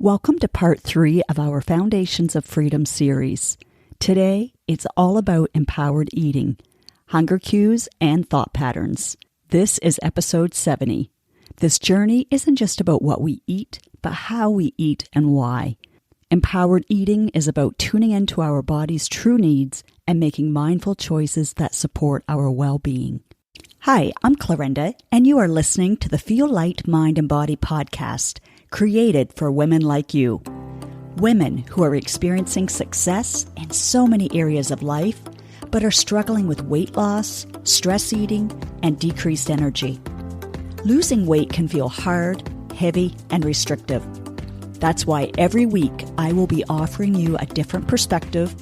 Welcome to part 3 of our Foundations of Freedom series. Today, it's all about empowered eating, hunger cues, and thought patterns. This is episode 70. This journey isn't just about what we eat, but how we eat and why. Empowered eating is about tuning into our body's true needs and making mindful choices that support our well-being. Hi, I'm Clarinda, and you are listening to the Feel Light Mind and Body podcast, created for women like you. Women who are experiencing success in so many areas of life, but are struggling with weight loss, stress eating, and decreased energy. Losing weight can feel hard, heavy, and restrictive. That's why every week I will be offering you a different perspective,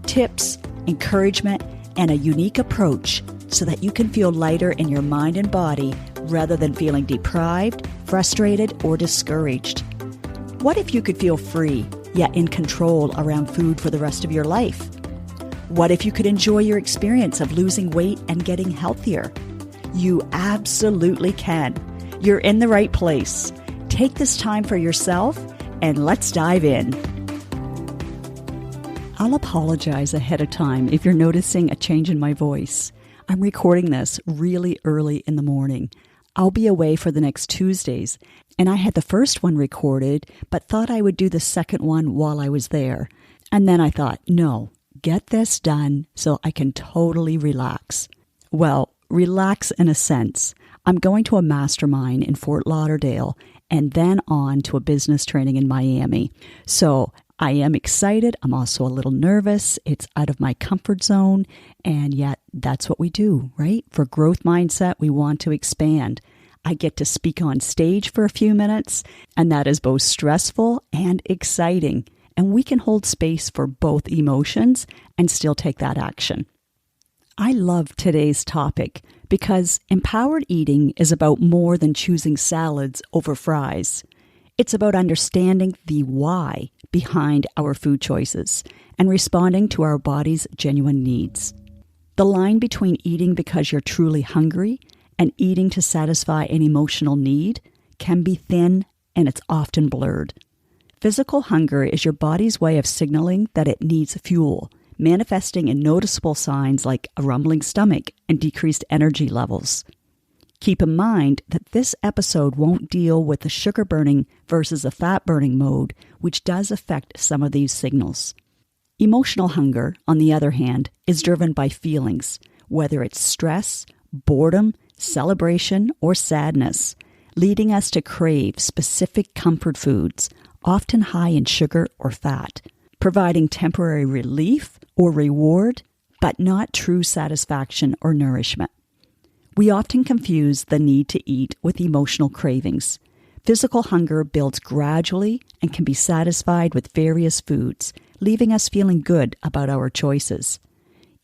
tips, encouragement, and a unique approach so that you can feel lighter in your mind and body rather than feeling deprived, frustrated, or discouraged. What if you could feel free, yet in control around food for the rest of your life? What if you could enjoy your experience of losing weight and getting healthier? You absolutely can. You're in the right place. Take this time for yourself, and let's dive in. I'll apologize ahead of time if you're noticing a change in my voice. I'm recording this really early in the morning. I'll be away for the next Tuesdays, and I had the first one recorded, but thought I would do the second one while I was there. And then I thought, no, get this done so I can totally relax. Well, relax in a sense. I'm going to a mastermind in Fort Lauderdale and then on to a business training in Miami. So I am excited. I'm also a little nervous. It's out of my comfort zone. And yet that's what we do, right? For growth mindset, we want to expand. I get to speak on stage for a few minutes, and that is both stressful and exciting. And we can hold space for both emotions and still take that action. I love today's topic because empowered eating is about more than choosing salads over fries. It's about understanding the why behind our food choices and responding to our body's genuine needs. The line between eating because you're truly hungry and eating to satisfy an emotional need can be thin, and it's often blurred. Physical hunger is your body's way of signaling that it needs fuel, manifesting in noticeable signs like a rumbling stomach and decreased energy levels. Keep in mind that this episode won't deal with the sugar burning versus the fat burning mode, which does affect some of these signals. Emotional hunger, on the other hand, is driven by feelings, whether it's stress, boredom, celebration, or sadness, leading us to crave specific comfort foods, often high in sugar or fat, providing temporary relief or reward, but not true satisfaction or nourishment. We often confuse the need to eat with emotional cravings. Physical hunger builds gradually and can be satisfied with various foods, leaving us feeling good about our choices.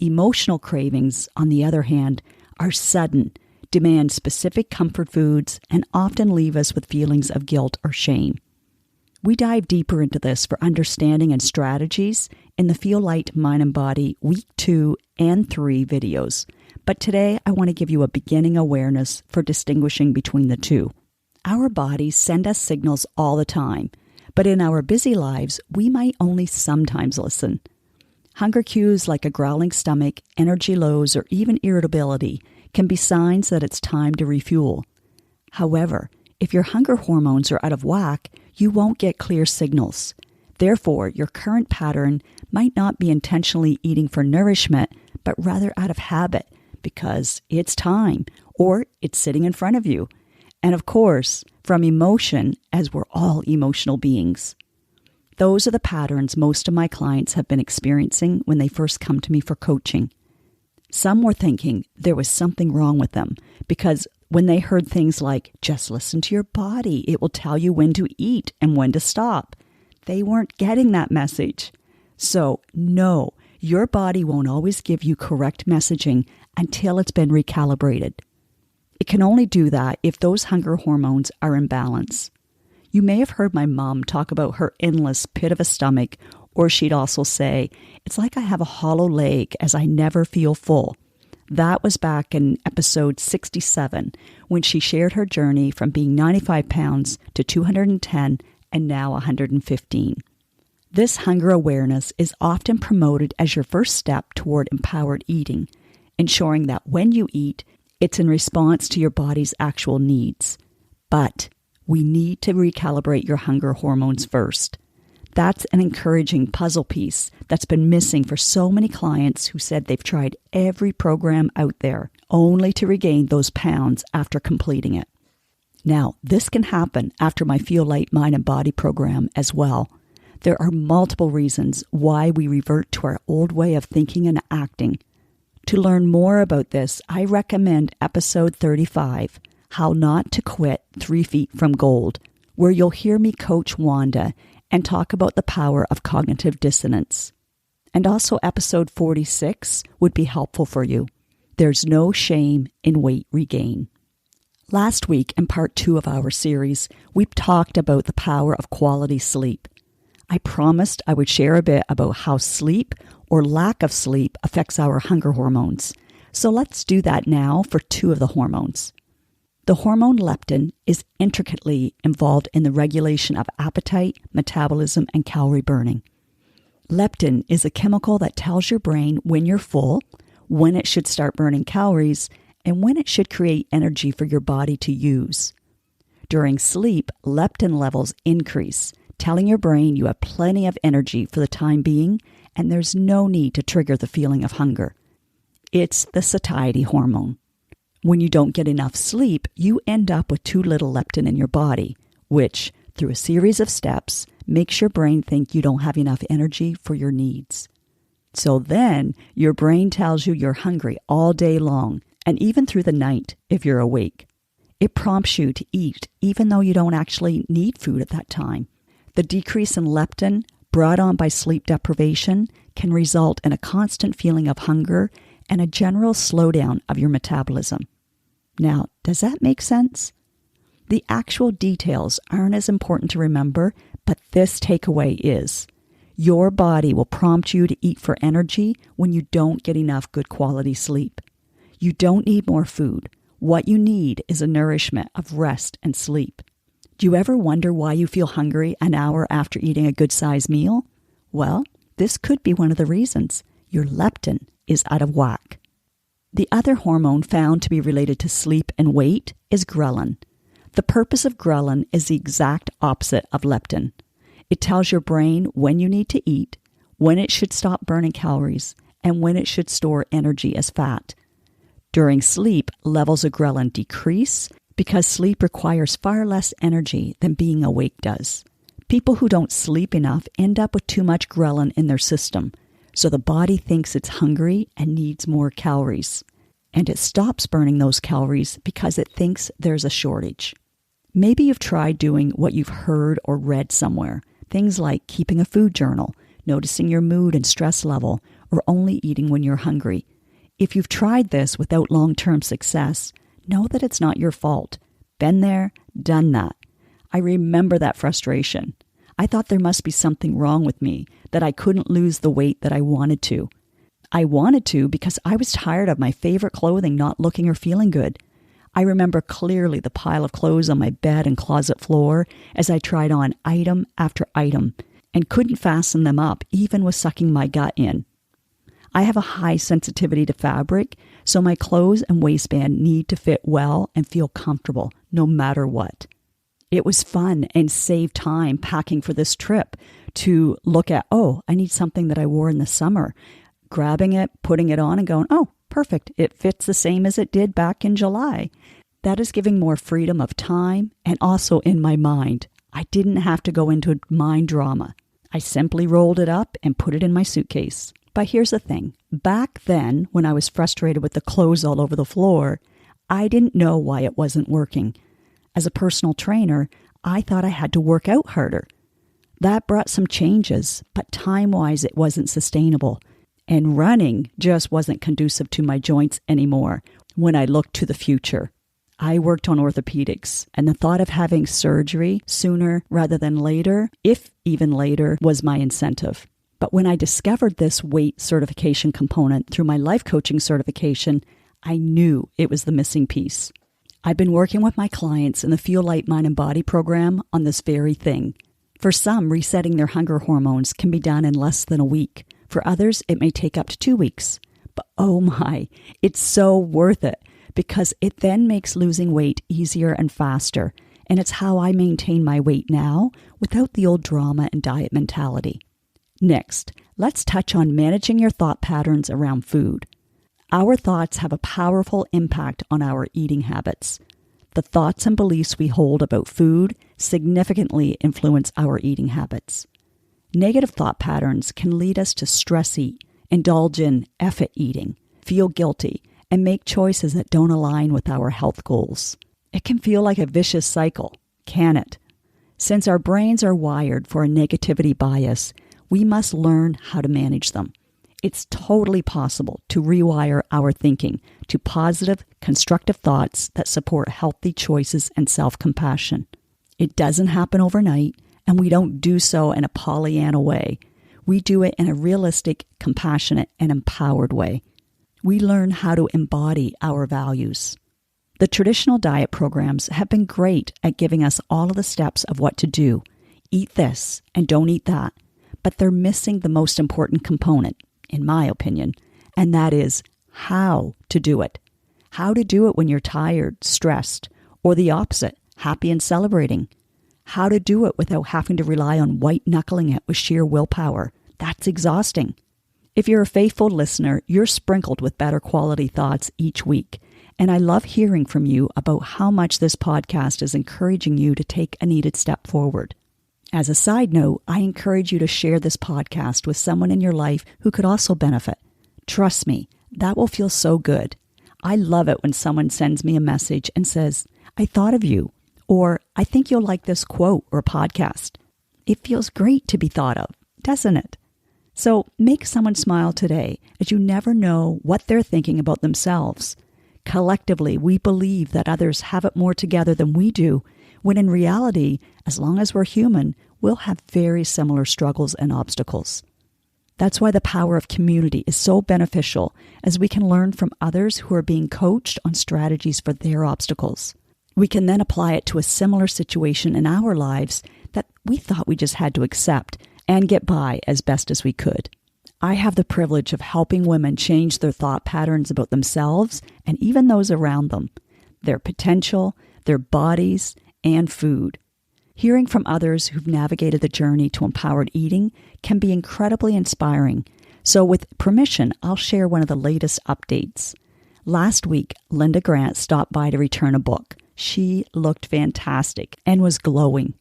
Emotional cravings, on the other hand, are sudden, demand specific comfort foods, and often leave us with feelings of guilt or shame. We dive deeper into this for understanding and strategies in the Feel Light Mind and Body Week 2 and 3 videos. But today, I want to give you a beginning awareness for distinguishing between the two. Our bodies send us signals all the time, but in our busy lives, we might only sometimes listen. Hunger cues like a growling stomach, energy lows, or even irritability can be signs that it's time to refuel. However, if your hunger hormones are out of whack, you won't get clear signals. Therefore, your current pattern might not be intentionally eating for nourishment, but rather out of habit, because it's time, or it's sitting in front of you. And of course, from emotion, as we're all emotional beings. Those are the patterns most of my clients have been experiencing when they first come to me for coaching. Some were thinking there was something wrong with them, because when they heard things like, just listen to your body, it will tell you when to eat and when to stop, they weren't getting that message. So, no, your body won't always give you correct messaging until it's been recalibrated. It can only do that if those hunger hormones are in balance. You may have heard my mom talk about her endless pit of a stomach, or she'd also say, it's like I have a hollow leg as I never feel full. That was back in episode 67 when she shared her journey from being 95 pounds to 210 and now 115. This hunger awareness is often promoted as your first step toward empowered eating, ensuring that when you eat, it's in response to your body's actual needs. But we need to recalibrate your hunger hormones first. That's an encouraging puzzle piece that's been missing for so many clients who said they've tried every program out there, only to regain those pounds after completing it. Now, this can happen after my Feel Light Mind and Body program as well. There are multiple reasons why we revert to our old way of thinking and acting. To learn more about this, I recommend episode 35, How Not to Quit 3 Feet from Gold, where you'll hear me coach Wanda and talk about the power of cognitive dissonance. And also episode 46 would be helpful for you. There's no shame in weight regain. Last week, in part 2 of our series, we talked about the power of quality sleep. I promised I would share a bit about how sleep or lack of sleep affects our hunger hormones. So let's do that now for 2 of the hormones. The hormone leptin is intricately involved in the regulation of appetite, metabolism, and calorie burning. Leptin is a chemical that tells your brain when you're full, when it should start burning calories, and when it should create energy for your body to use. During sleep, leptin levels increase, telling your brain you have plenty of energy for the time being, and there's no need to trigger the feeling of hunger. It's the satiety hormone. When you don't get enough sleep, you end up with too little leptin in your body, which, through a series of steps, makes your brain think you don't have enough energy for your needs. So then, your brain tells you you're hungry all day long, and even through the night if you're awake. It prompts you to eat even though you don't actually need food at that time. The decrease in leptin, brought on by sleep deprivation, can result in a constant feeling of hunger and a general slowdown of your metabolism. Now, does that make sense? The actual details aren't as important to remember, but this takeaway is: your body will prompt you to eat for energy when you don't get enough good quality sleep. You don't need more food. What you need is a nourishment of rest and sleep. Do you ever wonder why you feel hungry an hour after eating a good-sized meal? Well, this could be one of the reasons. Your leptin is out of whack. The other hormone found to be related to sleep and weight is ghrelin. The purpose of ghrelin is the exact opposite of leptin. It tells your brain when you need to eat, when it should stop burning calories, and when it should store energy as fat. During sleep, levels of ghrelin decrease because sleep requires far less energy than being awake does. People who don't sleep enough end up with too much ghrelin in their system, so the body thinks it's hungry and needs more calories. And it stops burning those calories because it thinks there's a shortage. Maybe you've tried doing what you've heard or read somewhere, things like keeping a food journal, noticing your mood and stress level, or only eating when you're hungry. If you've tried this without long-term success, know that it's not your fault. Been there, done that. I remember that frustration. I thought there must be something wrong with me, that I couldn't lose the weight that I wanted to. I wanted to because I was tired of my favorite clothing not looking or feeling good. I remember clearly the pile of clothes on my bed and closet floor as I tried on item after item and couldn't fasten them up even with sucking my gut in. I have a high sensitivity to fabric, so my clothes and waistband need to fit well and feel comfortable no matter what. It was fun and saved time packing for this trip to look at, I need something that I wore in the summer. Grabbing it, putting it on and going, perfect. It fits the same as it did back in July. That is giving more freedom of time and also in my mind. I didn't have to go into mind drama. I simply rolled it up and put it in my suitcase. But here's the thing. Back then, when I was frustrated with the clothes all over the floor, I didn't know why it wasn't working. As a personal trainer, I thought I had to work out harder. That brought some changes, but time-wise it wasn't sustainable. And running just wasn't conducive to my joints anymore when I looked to the future. I worked on orthopedics, and the thought of having surgery sooner rather than later, if even later, was my incentive. But when I discovered this weight certification component through my life coaching certification, I knew it was the missing piece. I've been working with my clients in the Feel Light Mind and Body program on this very thing. For some, resetting their hunger hormones can be done in less than a week. For others, it may take up to 2 weeks. But oh my, it's so worth it because it then makes losing weight easier and faster. And it's how I maintain my weight now without the old drama and diet mentality. Next, let's touch on managing your thought patterns around food. Our thoughts have a powerful impact on our eating habits. The thoughts and beliefs we hold about food significantly influence our eating habits. Negative thought patterns can lead us to stress eat, indulge in effort eating, feel guilty, and make choices that don't align with our health goals. It can feel like a vicious cycle, can it? Since our brains are wired for a negativity bias, we must learn how to manage them. It's totally possible to rewire our thinking to positive, constructive thoughts that support healthy choices and self-compassion. It doesn't happen overnight, and we don't do so in a Pollyanna way. We do it in a realistic, compassionate, and empowered way. We learn how to embody our values. The traditional diet programs have been great at giving us all of the steps of what to do. Eat this and don't eat that. But they're missing the most important component, in my opinion, and that is how to do it. How to do it when you're tired, stressed, or the opposite, happy and celebrating. How to do it without having to rely on white-knuckling it with sheer willpower. That's exhausting. If you're a faithful listener, you're sprinkled with better quality thoughts each week. And I love hearing from you about how much this podcast is encouraging you to take a needed step forward. As a side note, I encourage you to share this podcast with someone in your life who could also benefit. Trust me, that will feel so good. I love it when someone sends me a message and says, I thought of you, or I think you'll like this quote or podcast. It feels great to be thought of, doesn't it? So make someone smile today, as you never know what they're thinking about themselves. Collectively, we believe that others have it more together than we do, when in reality, as long as we're human, we'll have very similar struggles and obstacles. That's why the power of community is so beneficial, as we can learn from others who are being coached on strategies for their obstacles. We can then apply it to a similar situation in our lives that we thought we just had to accept and get by as best as we could. I have the privilege of helping women change their thought patterns about themselves and even those around them, their potential, their bodies, and food. Hearing from others who've navigated the journey to empowered eating can be incredibly inspiring. So with permission, I'll share one of the latest updates. Last week, Linda Grant stopped by to return a book. She looked fantastic and was glowing.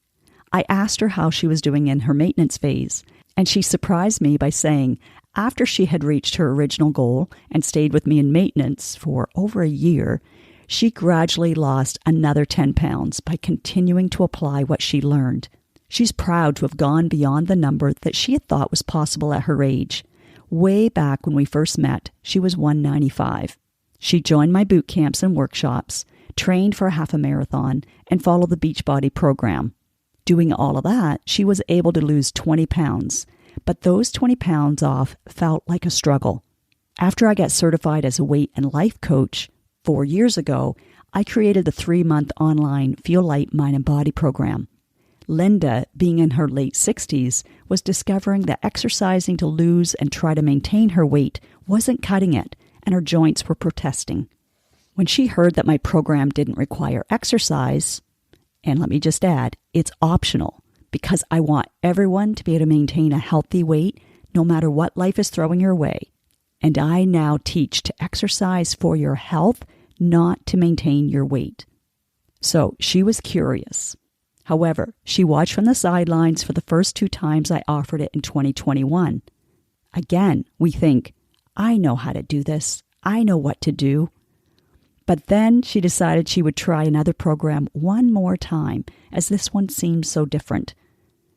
I asked her how she was doing in her maintenance phase, and she surprised me by saying after she had reached her original goal and stayed with me in maintenance for over a year, she gradually lost another 10 pounds by continuing to apply what she learned. She's proud to have gone beyond the number that she had thought was possible at her age. Way back when we first met, she was 195. She joined my boot camps and workshops, trained for a half a marathon, and followed the Beachbody program. Doing all of that, she was able to lose 20 pounds, but those 20 pounds off felt like a struggle. After I got certified as a weight and life coach 4 years ago, I created the 3-month online Feel Light Mind and Body program. Linda, being in her late 60s, was discovering that exercising to lose and try to maintain her weight wasn't cutting it, and her joints were protesting. When she heard that my program didn't require exercise, and let me just add, it's optional because I want everyone to be able to maintain a healthy weight no matter what life is throwing your way. And I now teach to exercise for your health, not to maintain your weight. So she was curious. However, she watched from the sidelines for the first 2 times I offered it in 2021. Again, we think, I know how to do this. I know what to do. But then she decided she would try another program one more time, as this one seemed so different.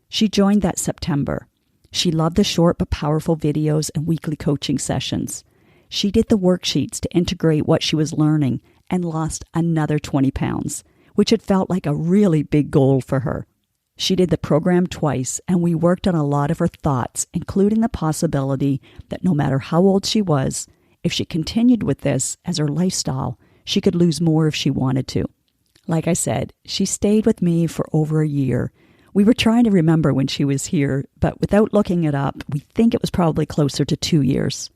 She joined that September. She loved the short but powerful videos and weekly coaching sessions. She did the worksheets to integrate what she was learning and lost another 20 pounds, which had felt like a really big goal for her. She did the program twice, and we worked on a lot of her thoughts, including the possibility that no matter how old she was, if she continued with this as her lifestyle, she could lose more if she wanted to. Like I said, she stayed with me for over a year. We were trying to remember when she was here, but without looking it up, we think it was probably closer to 2 years.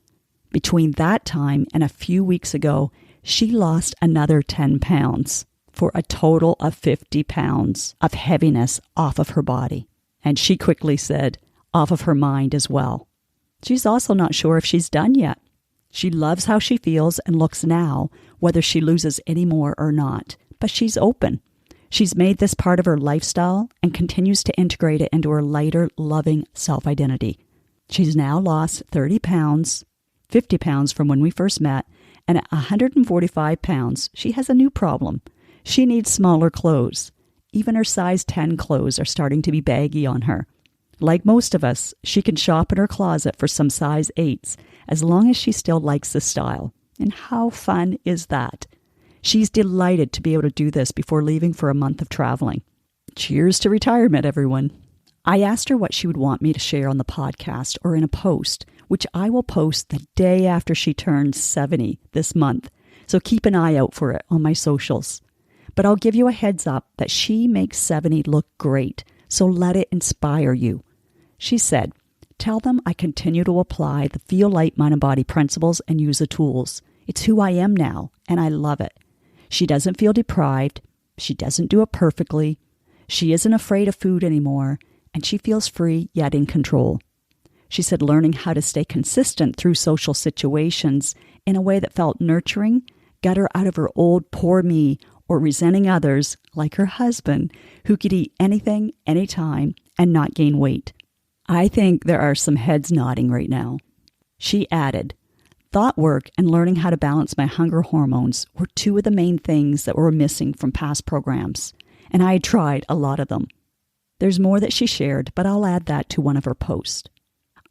Between that time and a few weeks ago, she lost another 10 pounds for a total of 50 pounds of heaviness off of her body. And she quickly said, off of her mind as well. She's also not sure if she's done yet. She loves how she feels and looks now, whether she loses any more or not. But she's open. She's made this part of her lifestyle and continues to integrate it into her lighter, loving self-identity. She's now lost 30 pounds, 50 pounds from when we first met, and at 145 pounds, she has a new problem. She needs smaller clothes. Even her size 10 clothes are starting to be baggy on her. Like most of us, she can shop in her closet for some size 8s as long as she still likes the style. And how fun is that? She's delighted to be able to do this before leaving for a month of traveling. Cheers to retirement, everyone. I asked her what she would want me to share on the podcast or in a post, which I will post the day after she turns 70 this month. So keep an eye out for it on my socials. But I'll give you a heads up that she makes 70 look great, so let it inspire you. She said, tell them I continue to apply the Feel Light Mind and Body principles and use the tools. It's who I am now, and I love it. She doesn't feel deprived. She doesn't do it perfectly. She isn't afraid of food anymore, and she feels free yet in control. She said learning how to stay consistent through social situations in a way that felt nurturing got her out of her old poor me or resenting others, like her husband, who could eat anything, anytime, and not gain weight. I think there are some heads nodding right now. She added, thought work and learning how to balance my hunger hormones were two of the main things that were missing from past programs, and I had tried a lot of them. There's more that she shared, but I'll add that to one of her posts.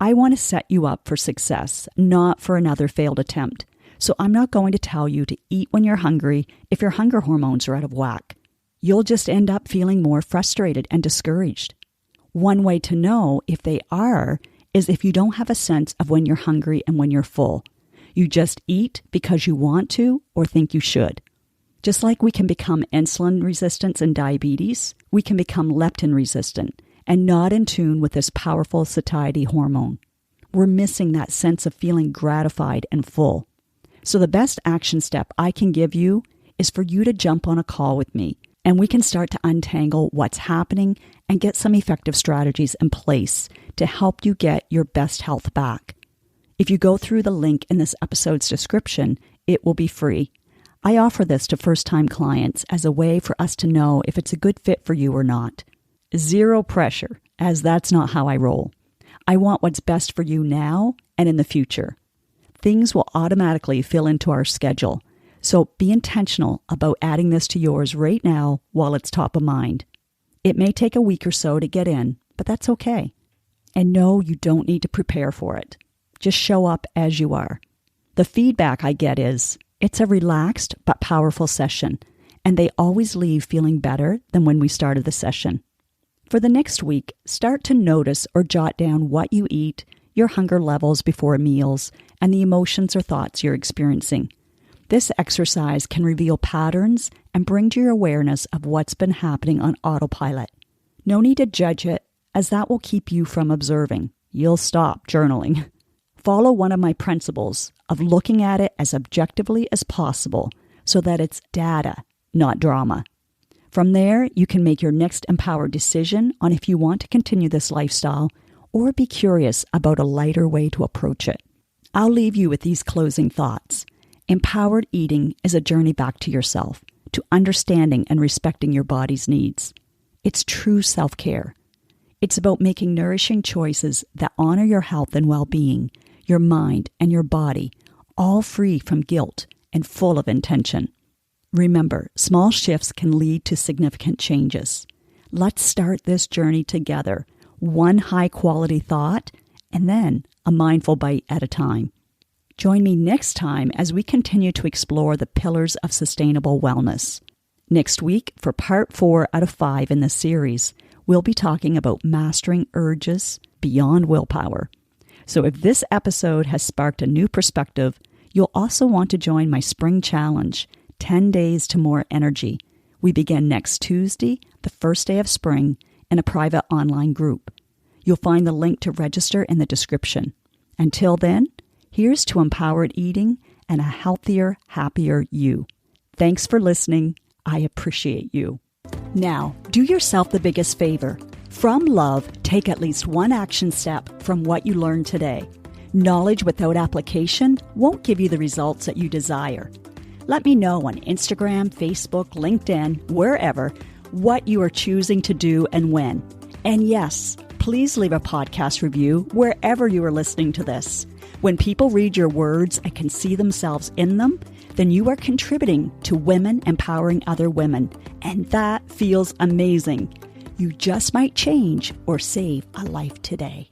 I want to set you up for success, not for another failed attempt. So I'm not going to tell you to eat when you're hungry if your hunger hormones are out of whack. You'll just end up feeling more frustrated and discouraged. One way to know if they are is if you don't have a sense of when you're hungry and when you're full. You just eat because you want to or think you should. Just like we can become insulin resistant and diabetes, we can become leptin resistant and not in tune with this powerful satiety hormone. We're missing that sense of feeling gratified and full. So the best action step I can give you is for you to jump on a call with me, and we can start to untangle what's happening and get some effective strategies in place to help you get your best health back. If you go through the link in this episode's description, it will be free. I offer this to first-time clients as a way for us to know if it's a good fit for you or not. Zero pressure, as that's not how I roll. I want what's best for you now and in the future. Things will automatically fill into our schedule, so be intentional about adding this to yours right now while it's top of mind. It may take a week or so to get in, but that's okay. And no, you don't need to prepare for it. Just show up as you are. The feedback I get is, it's a relaxed but powerful session, and they always leave feeling better than when we started the session. For the next week, start to notice or jot down what you eat, your hunger levels before meals, and the emotions or thoughts you're experiencing. This exercise can reveal patterns and bring to your awareness of what's been happening on autopilot. No need to judge it, as that will keep you from observing. You'll stop journaling. Follow one of my principles of looking at it as objectively as possible so that it's data, not drama. From there, you can make your next empowered decision on if you want to continue this lifestyle or be curious about a lighter way to approach it. I'll leave you with these closing thoughts. Empowered eating is a journey back to yourself, to understanding and respecting your body's needs. It's true self-care. It's about making nourishing choices that honor your health and well-being, your mind and your body, all free from guilt and full of intention. Remember, small shifts can lead to significant changes. Let's start this journey together, one high-quality thought, and then a mindful bite at a time. Join me next time as we continue to explore the pillars of sustainable wellness. Next week, for part 4 out of 5 in this series, we'll be talking about mastering urges beyond willpower. So if this episode has sparked a new perspective, you'll also want to join my spring challenge, 10 Days to More Energy. We begin next Tuesday, the first day of spring, and a private online group. You'll find the link to register in the description. Until then, here's to empowered eating and a healthier, happier you. Thanks for listening. I appreciate you. Now, do yourself the biggest favor. From love, take at least one action step from what you learned today. Knowledge without application won't give you the results that you desire. Let me know on Instagram, Facebook, LinkedIn, wherever, what you are choosing to do and when. And yes, please leave a podcast review wherever you are listening to this. When people read your words and can see themselves in them, then you are contributing to women empowering other women. And that feels amazing. You just might change or save a life today.